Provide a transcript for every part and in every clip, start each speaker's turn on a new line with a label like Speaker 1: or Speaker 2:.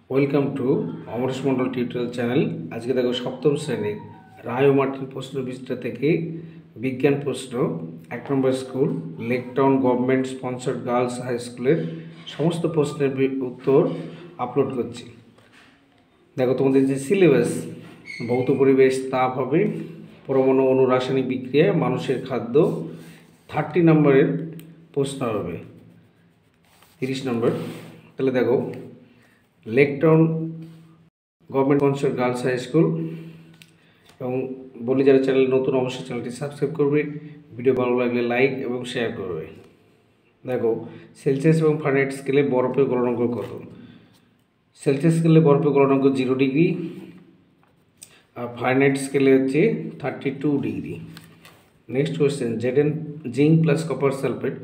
Speaker 1: Welcome to Amaresh Mondal tutorial channel. আজকে দেখো সপ্তম শ্রেণীর রায় ও মার্টিন প্রশ্ন বিচিত্রা থেকে বিজ্ঞান প্রশ্ন 1 নম্বর school Lake Town government sponsored girls high স্কুলের সমস্ত প্রশ্নের উত্তর আপলোড করছি। দেখো তোমাদের যে সিলেবাস ভৌত পরিবেশ, তাপ হবে, পরমাণু অণু রাসায়নিক বিক্রিয়া, মানুষের খাদ্য, 30 নম্বরের প্রশ্ন হবে 30 নম্বর। তাহলে দেখো Lake Town government sponsored girls high school, এবং বলি যারা চ্যানেল নতুন অবশ্যই চ্যানেলটি সাবস্ক্রাইব করবে, ভিডিও ভালো লাগলে লাইক এবং শেয়ার করবে। দেখো সেলসিয়াস এবং ফারেনহাইট স্কেলে বরফের গলনাঙ্ক কত? সেলসিয়াস স্কেলে বরফের গলনাঙ্ক 0 ডিগ্রি, আর ফারেনহাইট স্কেলে হচ্ছে 32 degree. Next question, Z N zinc plus copper sulphate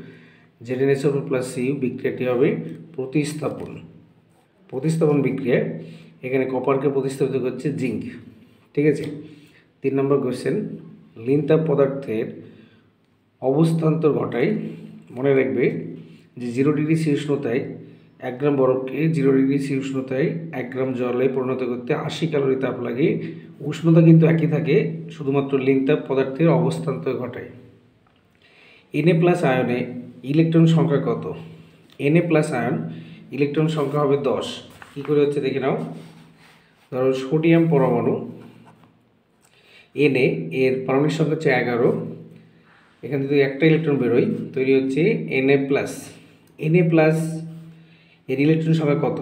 Speaker 1: Z N S O plus C U বিক্রিয়াটি হবে প্রতিস্থাপন বিক্রিয়া। এখানে কপারকে প্রতিস্থাপিত করছে জিঙ্ক, ঠিক আছে। 3 নম্বর কোয়েশ্চেন, লিনতাপ পদার্থের অবস্থান্তর ঘটায়। মনে রাখবে যে 0 ডিগ্রি সি উষ্ণতায় 1 গ্রাম বরফকে 0 ডিগ্রি সি উষ্ণতায় 1 গ্রাম জলে পরিণত করতে 80 ক্যালোরি তাপ লাগে। উষ্ণতা কিন্তু একই থাকে, শুধুমাত্র লিনতাপ পদার্থের অবস্থান্তর ঘটায়। Na প্লাস আয়নে ইলেকট্রন সংখ্যা কত? Na প্লাস আয়ন ইলেকট্রন সংখ্যা হবে 10। কী করে হচ্ছে দেখে নাও। ধরো সোডিয়াম পরমাণু Na এর পারমাণবিক সংখ্যা হচ্ছে 11, এখান থেকে একটা ইলেকট্রন বেরোয়, তৈরি হচ্ছে Na প্লাস। Na প্লাস এর ইলেকট্রন সংখ্যা কত?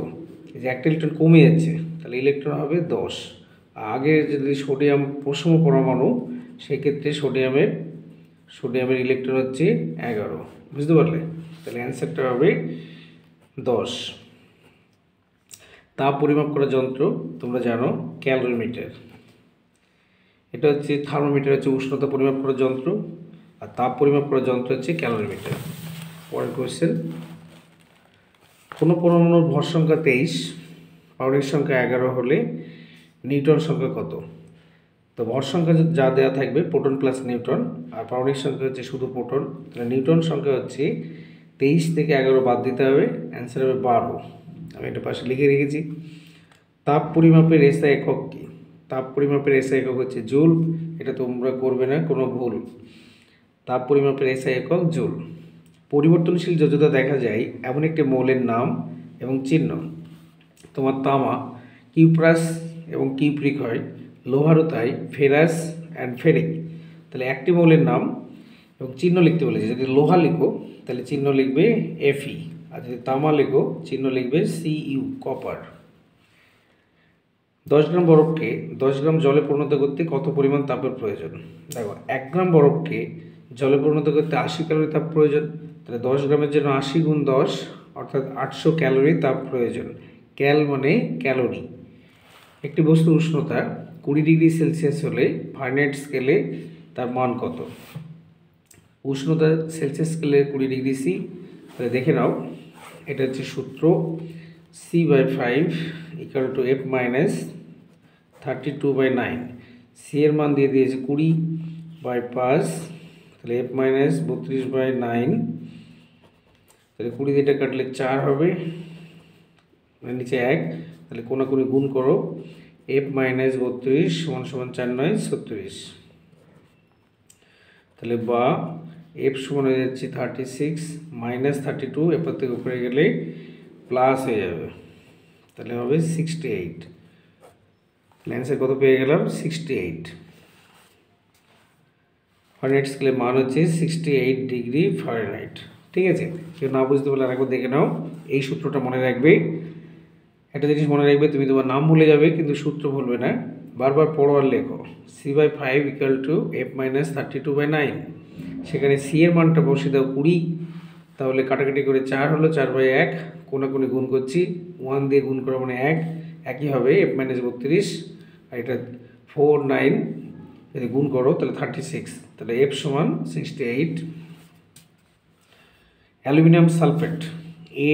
Speaker 1: এই যে একটা ইলেকট্রন কমে যাচ্ছে, তাহলে ইলেকট্রন হবে 10। আগে যদি সোডিয়াম প্রথম পরমাণু, সেক্ষেত্রে সোডিয়ামের ইলেকট্রন হচ্ছে 11, বুঝতে পারলে? তাহলে অ্যান্সারটা হবে 10। তাপ পরিমাপ করার যন্ত্র তোমরা জানো ক্যালোরিমিটার। এটা হচ্ছে থার্মোমিটার, হচ্ছে উষ্ণতা পরিমাপ করার যন্ত্র, আর তাপ পরিমাপ করার যন্ত্র হচ্ছে ক্যালোরিমিটার। পরের কোয়েশ্চেন, কোনো পরমাণুর ভর সংখ্যা 23, পারমাণবিক সংখ্যা 11 হলে নিউটন সংখ্যা কত? তো ভর সংখ্যা যা দেওয়া থাকবে প্রোটন প্লাস নিউটন, আর পারমাণবিক সংখ্যা হচ্ছে শুধু প্রোটন, তাহলে নিউটন সংখ্যা হচ্ছে 23 থেকে 11 বাদ দিতে হবে, অ্যান্সার হবে 12। আমি এটা পাশে লিখে রেখেছি। তাপ পরিমাপের এসআই একক কি? তাপ পরিমাপের এসআই একক হচ্ছে জুল। এটা তোমরা করবে না, কোনো ভুল। তাপ পরিমাপের এসআই একক জুল। পরিবর্তনশীল যোজ্যতা দেখা যায় এমন একটি মৌলের নাম এবং চিহ্ন। তোমার তামা কিউপ্রাস এবং কিউপ্রিক হয়, লোহারও তাই, ফেরাস অ্যান্ড ফেরিক। তাহলে একটি মৌলের নাম এবং চিহ্ন লিখতে বলেছে। যদি লোহা লিখো তাহলে চিহ্ন লিখবে Fe, আর যদি তামা লিখো চিহ্ন লিখবে Cu, কপার। 10 গ্রাম বরফকে 10 গ্রাম জলে পরিণত করতে কত পরিমাণ তাপের প্রয়োজন? দেখো 1 গ্রাম বরফকে জলে পরিণত করতে 80 ক্যালোরি তাপ প্রয়োজন, তাহলে 10 গ্রামের জন্য 80 গুণ 10 অর্থাৎ 800 ক্যালোরি তাপ প্রয়োজন। ক্যাল মানে ক্যালোরি। একটি বস্তুর উষ্ণতা 20 ডিগ্রি সেলসিয়াস হলে ফারেনহাইট স্কেলে তার মান কত? উষ্ণতা সেলসিয়াস স্কেলে 20 ডিগ্রি সি, তাহলে দেখে নাও। এটা হচ্ছে সূত্র C/5 = F - 32/9। সি এর মান দিয়ে দিয়েছে 20/5, তাহলে F - 32/9, তাহলে 20 দিয়ে এটা কাটলে 4 হবে, মানে নিচে 1, তাহলে কোনাকুনি গুণ করো। F - 32 = 4 9 36, তাহলে বা F সমান হয়ে যাচ্ছে 36 - 32, এরপর থেকে উপরে গেলে প্লাস হয়ে যাবে, তাহলে হবে 68। তাহলে অ্যান্সার কত পেয়ে গেলাম? 68। ফারেনহাইট স্কেলের মান হচ্ছে 68 ডিগ্রি ফারেনহাইট, ঠিক আছে। কেউ না বুঝতে পারলে আরেকবার দেখে নাও। এই সূত্রটা মনে রাখবে। একটা জিনিস মনে রাখবে, তুমি তোমার নাম ভুলে যাবে কিন্তু সূত্র ভুলবে না, বারবার পড়ো আর লেখো। C/5 = F - 32/9। সেখানে সি এর মানটা বসে দাও 20, তাহলে কাটাকাটি করে 4 হলো, 4/1, কোনাকুনি গুণ করছি, 1 দিয়ে গুণ করা মানে 1, একই হবে F - 32, আর এটা 4 9, যদি গুণ করো তাহলে 36, তাহলে F সমান 68। Aluminium sulphate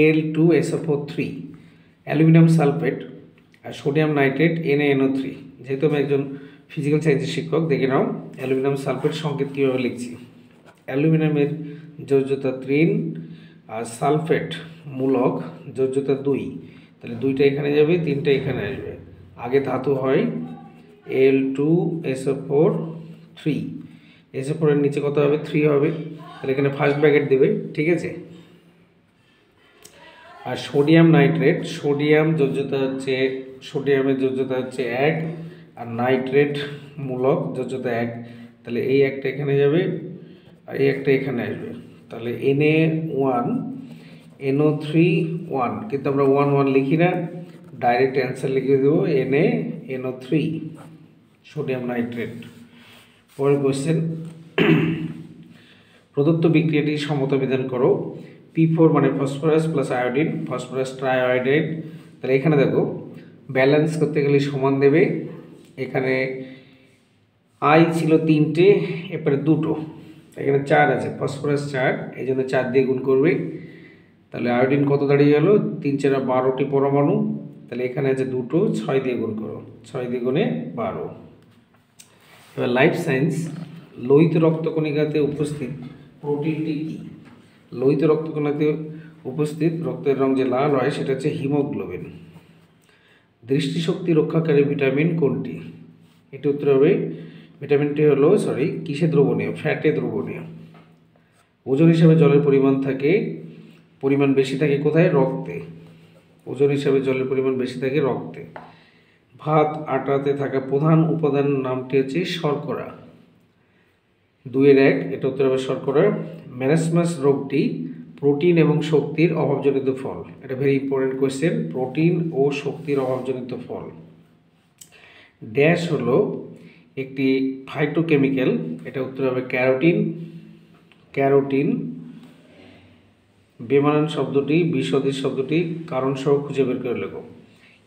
Speaker 1: Al2SO4 aluminium sulphate আর সোডিয়াম নাইট্রেট NaNO3। যেহেতু আমি একজন ফিজিক্যাল সায়েন্সের শিক্ষক, দেখে নাও অ্যালুমিনিয়াম সালফেট সংকেত কীভাবে লিখছি। অ্যালুমিনিয়ামের যোজ্যতা 3 আর সালফেট মূলক যোজ্যতা 2, তাহলে 2টা এখানে যাবে, 3টা এখানে আসবে। আগে ধাতু হয় Al2SO4 3, SO4 এর নিচে কত হবে? 3 হবে। তাহলে এখানে ফার্স্ট ব্র্যাকেট দেবে, ঠিক আছে। আর সোডিয়াম নাইট্রেট, সোডিয়াম যোজ্যতা হচ্ছে, সোডিয়ামের যোজ্যতা হচ্ছে 1, আর নাইট্রেট মূলক যোজ্যতা 1। তাহলে এই একটা এখানে যাবে আর এই একটা এখানে আসবে। তাহলে Na1 NO3 1, কিন্তু আমরা 1 1 লিখি না, ডাইরেক্ট অ্যান্সার লিখে দেবো NaNO3 সোডিয়াম নাইট্রেট। পরের কোশ্চেন, প্রদত্ত বিক্রিয়াটি সমতা বিধান করো। P4 মানে ফসফরাস প্লাস আয়োডিন, ফসফরাস ট্রাইআয়োডাইড। তাহলে এখানে দেখো ব্যালেন্স করতে গেলে সমান দেবে। এখানে আই ছিল 3টে, এরপরে 2টো, এখানে 4 আছে, ফসফরাস 4, এই জন্য 4 দিয়ে গুণ করবে। তাহলে আয়োডিন কত দাঁড়িয়ে গেল? 3 4 12টি পরমাণু। তাহলে এখানে আছে 2টো, 6 দিয়ে গুণ করো, 6 দিয়ে গুণে 12। এবার লাইফ সায়েন্স, লোহিত রক্তকণিকাতে উপস্থিত প্রোটিনটি কী? লোহিত রক্তকণিকাতে উপস্থিত রক্তের রং যে লাল হয় সেটা হচ্ছে হিমোগ্লোবিন। দৃষ্টিশক্তি রক্ষাকারী ভিটামিন কোনটি? এটা উত্তর হবে, ভিটামিনটি হলো কিসে দ্রবণীয়? ফ্যাটে দ্রবণীয়। ওজন হিসাবে জলের পরিমাণ থাকে, পরিমাণ বেশি থাকে কোথায়? রক্তে। ওজন হিসাবে জলের পরিমাণ বেশি থাকে রক্তে। ভাত আটাতে থাকা প্রধান উপাদান নামটি হচ্ছে শর্করা। 2-এর 1, এটা উত্তর হবে শর্করা। ম্যারাসমাস রোগটি প্রোটিন এবং শক্তির অভাবজনিত ফল। এটা ভেরি ইম্পর্টেন্ট কোয়েশ্চেন, প্রোটিন ও শক্তির অভাবজনিত ফল। ড্যাশ হলো একটি ফাইটোকেমিক্যাল, এটা উত্তর হবে ক্যারোটিন। ক্যারোটিন। বেমানান শব্দটি, বিসদৃশ শব্দটি কারণ সহ খুঁজে বের করে লেখো।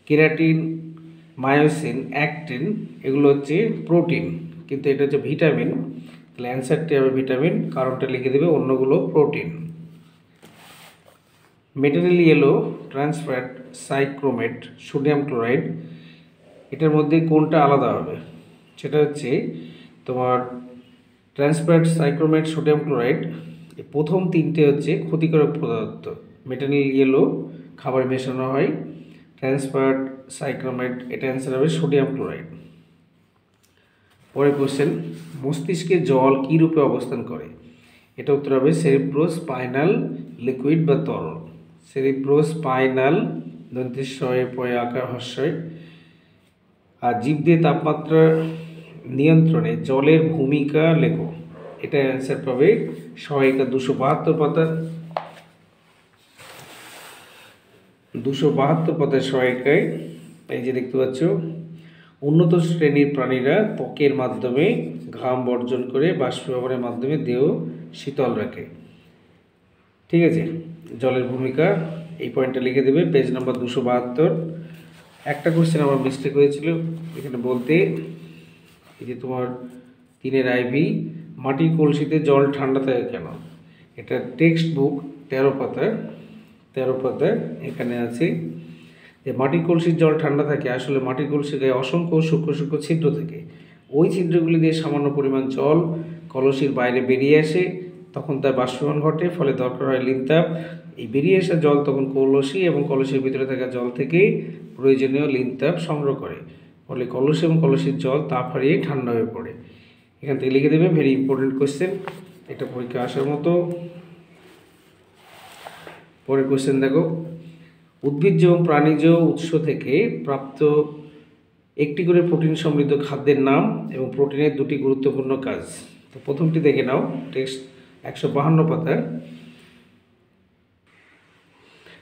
Speaker 1: কেরাটিন, মায়োসিন, অ্যাক্টিন এগুলো হচ্ছে প্রোটিন, কিন্তু এটা হচ্ছে ভিটামিন। তাহলে অ্যান্সারটি হবে ভিটামিন, কারণটা লিখে দেবে, অন্যগুলো প্রোটিন। মেটারিয়াল ইয়েলো ট্রান্সফ্যাট সাইক্রোমেট সোডিয়াম ক্লোরাইড, এটার মধ্যে কোনটা আলাদা হবে? সেটা হচ্ছে তোমার ট্রান্সফ্যাট সাইক্রোমেট সোডিয়াম ক্লোরাইড, প্রথম 3টে হচ্ছে ক্ষতিকারক পদার্থ। মেটারিয়াল ইয়েলো খাবার মেশানো হয়, ট্রান্সফ্যাট সাইক্রোমেট, এটা অ্যান্সার হবে সোডিয়াম ক্লোরাইড। পরের কোশ্চেন, মস্তিষ্কে জল কী রূপে অবস্থান করে? এটা উত্তর হবে সেরিব্রোস্পাইনাল লিকুইড বা তরল। সেরিব্রোস্পাইনাল, দন্তেশ্বয় পয় আকার হস্যয়। আর জীবদের তাপমাত্রা নিয়ন্ত্রণে জলের ভূমিকা লেখো। এটা অ্যান্সার পাবে সহায়িকা 272 পাতা, 272 পাতার সহায়িকায়। এই যে দেখতে পাচ্ছ, উন্নত শ্রেণীর প্রাণীরা ত্বকের মাধ্যমে ঘাম বর্জন করে বাষ্পীভবনের মাধ্যমে দেহ শীতল রাখে। ঠিক আছে, জলের ভূমিকা এই পয়েন্টটা লিখে দেবে, পেজ নাম্বার 272। একটা কোশ্চেন আমার মিস্টেক হয়েছিল এখানে বলতে, এই যে তোমার 3-এর আইভি, মাটির কলসিতে জল ঠান্ডা থাকে কেন? এটা টেক্সট বুক 13 পাতা এখানে আছে যে মাটির কলসির জল ঠান্ডা থাকে। আসলে মাটির কলসির গায়ে অসংখ্য সূক্ষ্ম সূক্ষ্ম ছিদ্র থাকে, ওই ছিদ্রগুলি দিয়ে সামান্য পরিমাণ জল কলসির বাইরে বেরিয়ে আসে, তখন তার বাষ্পীভবন ঘটে, ফলে দরকার হয় লিনতাপ। এই বেরিয়ে আসা জল তখন কলসি এবং কলসির ভিতরে থাকা জল থেকে প্রয়োজনীয় লিনতাপ সংগ্রহ করে, ফলে কলসি এবং কলসির জল তাপ হারিয়ে ঠান্ডা হয়ে পড়ে। এখান থেকে লিখে দেবে, ভেরি ইম্পর্টেন্ট কোয়েশ্চেন, এটা পরীক্ষা আসার মতো। পরের কোয়েশ্চেন দেখো, উদ্ভিজ্জ এবং প্রাণীজ উৎস থেকে প্রাপ্ত একটি করে প্রোটিন সমৃদ্ধ খাদ্যের নাম এবং প্রোটিনের 2টি গুরুত্বপূর্ণ কাজ। তো প্রথমটি দেখে নাও, টেক্সট 152 পাতা।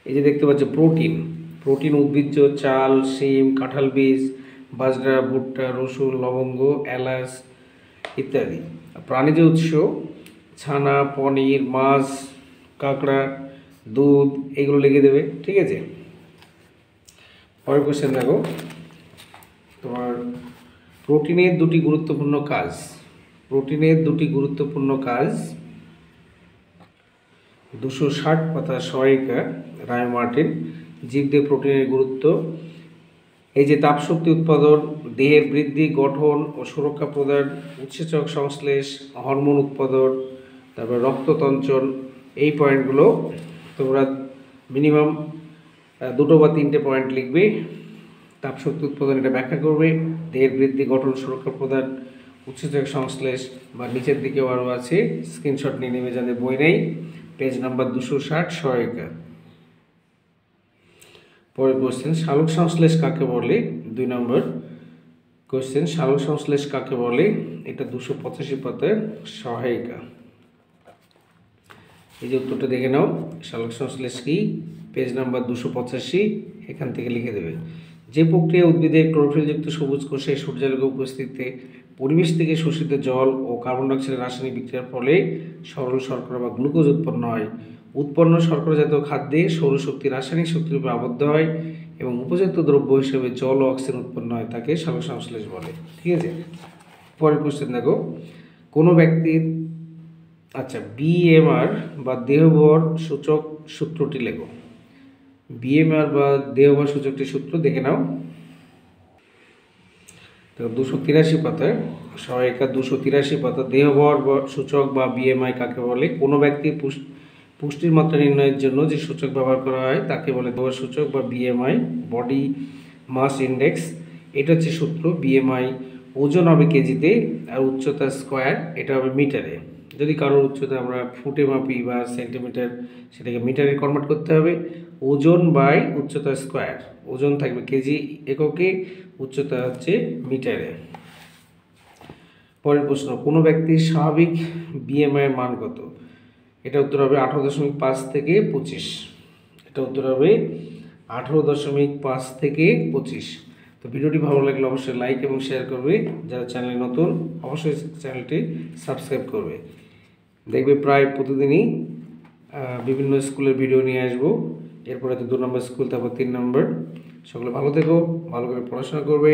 Speaker 1: এই যে দেখতে পাচ্ছ প্রোটিন, প্রোটিন উদ্ভিজ্জ, চাল, শিম, কাঁঠাল বীজ, বাজরা, ভুট্টা, রসুন, লবঙ্গ, এলাচ ইত্যাদি। প্রাণীজ উৎস ছানা, পনির, মাছ, কাঁকড়া, দুধ, এগুলো লিখে দেবে। ঠিক আছে, পরের কোশ্চেন দেখো, তোমার প্রোটিনের 2টি গুরুত্বপূর্ণ কাজ। প্রোটিনের 2টি গুরুত্বপূর্ণ কাজ, 260 পাতা সহায়িকা রায় মার্টিন। জীবদেহে প্রোটিনের গুরুত্ব, এই যে তাপশক্তি উৎপাদন, দেহের বৃদ্ধি, গঠন ও সুরক্ষা প্রদান, উৎসেচক সংশ্লেষ, হরমোন উৎপাদন, তারপর রক্ততঞ্চন, এই পয়েন্টগুলো তোমরা মিনিমাম দুটো বা তিনটে পয়েন্ট লিখবে। তাপশক্তি উৎপাদন এটা ব্যাখ্যা করবে। দেহের বৃদ্ধি, গঠন, সুরক্ষা প্রদান, উৎসেচক সংশ্লেষ বা নিচের দিকেও আরও আছে, স্ক্রিনশট নিয়ে নেবে যাদের বই নেই। পেজ নাম্বার 260 সহায়িকা। পরের কোশ্চেন, সালোক সংশ্লেষ কাকে বলে? 2 নম্বর কোশ্চেন, সালোক সংশ্লেষ কাকে বলে? এটা 285 পাতার সহায়িকা। এই যে উত্তরটা দেখে নাও, সালোক সংশ্লেষ কি? পেজ নাম্বার 285, এখান থেকে লিখে দেবে। যে প্রক্রিয়া উদ্ভিদের ক্লোরোফিলযুক্ত সবুজ কোষে সূর্যালোকের উপস্থিতিতে পরিবেশ থেকে শোষিত জল ও কার্বন ডাইঅক্সাইডের রাসায়নিক বিক্রিয়ার ফলে সরল শর্করা বা গ্লুকোজ উৎপন্ন হয়। উৎপন্ন শর্করা জাতীয় খাদ্যে সৌরশক্তি রাসায়নিক শক্তিরূপে আবদ্ধ হয় এবং উপযুক্ত দ্রব্য হিসেবে জল ও অক্সিজেন উৎপন্ন হয়, তাকে সালোক সংশ্লেষ বলে। ঠিক আছে, পরের কোশ্চেন দেখো, কোনো ব্যক্তির বিএমআর বা দেহভর সূচক সূত্রটি লেখো। বিএমআর বা দেহভর সূচকটি সূত্র দেখে নাও। তো 283 পাতায় সহায়িকা, 283 পাতা। দেহভর সূচক বা বিএমআই কাকে বলে? কোনো ব্যক্তির পুষ্টির মাত্রা নির্ণয়ের জন্য যে সূচক ব্যবহার করা হয় তাকে বলে দেহভর সূচক বা বিএমআই, বডি মাস ইন্ডেক্স। এটা হচ্ছে সূত্র। বিএমআই ওজন হবে কেজিতে, আর উচ্চতা স্কোয়ার, এটা হবে মিটারে। যদি কারোর উচ্চতা আমরা ফুটে মাপি বা সেন্টিমিটার, সেটাকে মিটারে কনভার্ট করতে হবে। ওজন বাই উচ্চতা স্কোয়ার, ওজন থাকবে কেজি এককে, উচ্চতা হচ্ছে মিটারে। পরের প্রশ্ন, কোনো ব্যক্তির স্বাভাবিক বিএমআই এর মান কত? এটা উত্তর হবে 18.5 থেকে 25। এটা উত্তর হবে 18.5 থেকে 25। তো ভিডিওটি ভালো লাগলে অবশ্যই লাইক এবং শেয়ার করবে। যারা চ্যানেলে নতুন অবশ্যই চ্যানেলটি সাবস্ক্রাইব করবে। দেখবে প্রায় প্রতিদিনই বিভিন্ন স্কুলের ভিডিও নিয়ে আসবো। এরপরে তো 2 নম্বর স্কুল, তারপর 3 নম্বর। সকলে ভালো থেকো, ভালো করে পড়াশোনা করবে।